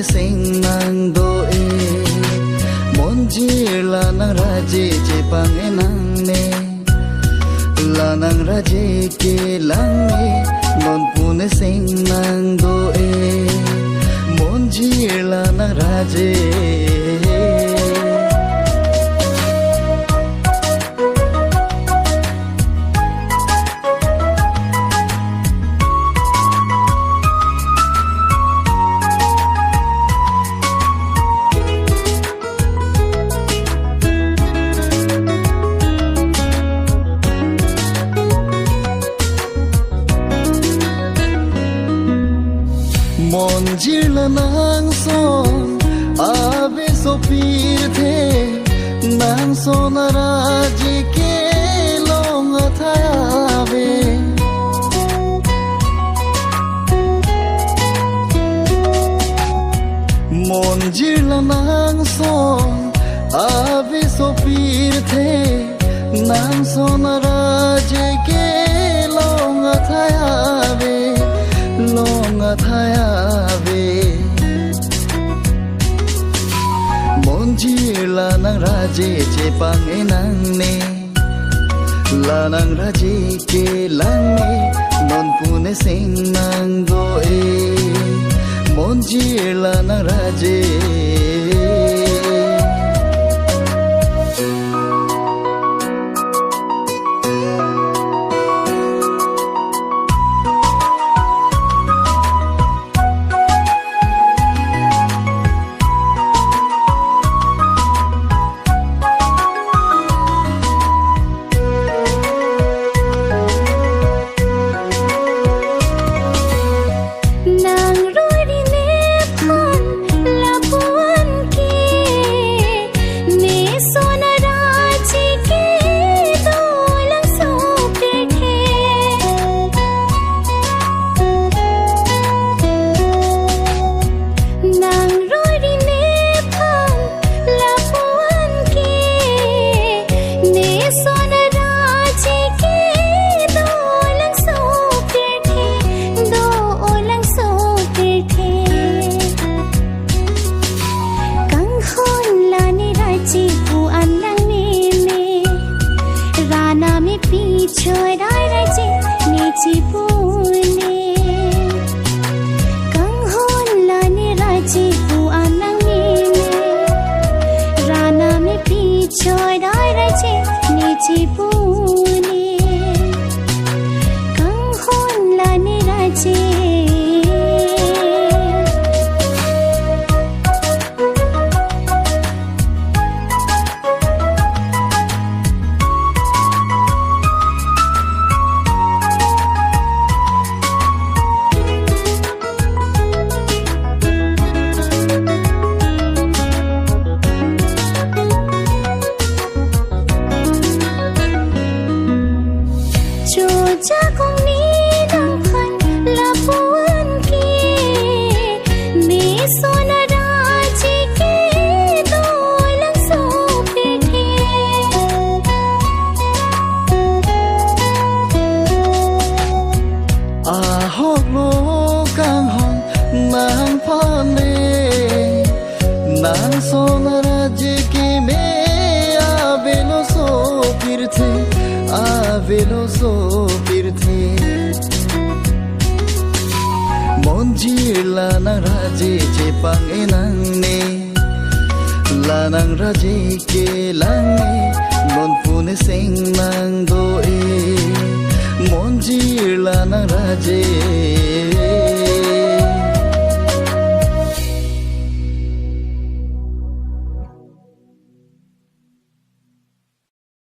pune sing nang do e mon ji la nang raje je pang e nang ne la nang raje ke lang ne mon pune sing nang do e mon ji la nang raje mon jirla nang son ave so pir the nang son raj ke long thave mon jirla nang son ave so pir the nang son raj ke long thave long thave mon ji la nang raje che pang e nang ne la nang raje ke lang ne non pune sing nang do e mon ji la nang raje Trời đai rai chi ni chi pune kang hon la ni rai chi pu anang ni ne rana me pi trời đai rai chi ni chi pune kang hon la ni rai chi cha con ni đang khăn là buồn kia mi sona ra chi kia tôi lăng số phía kia hok lo kang hong nang phan ne nang sona ra je ke me avelo so phir the avelo so mon ji la nang raje che pang e nang ne la nang raje ke lang ne mon pune sing nang do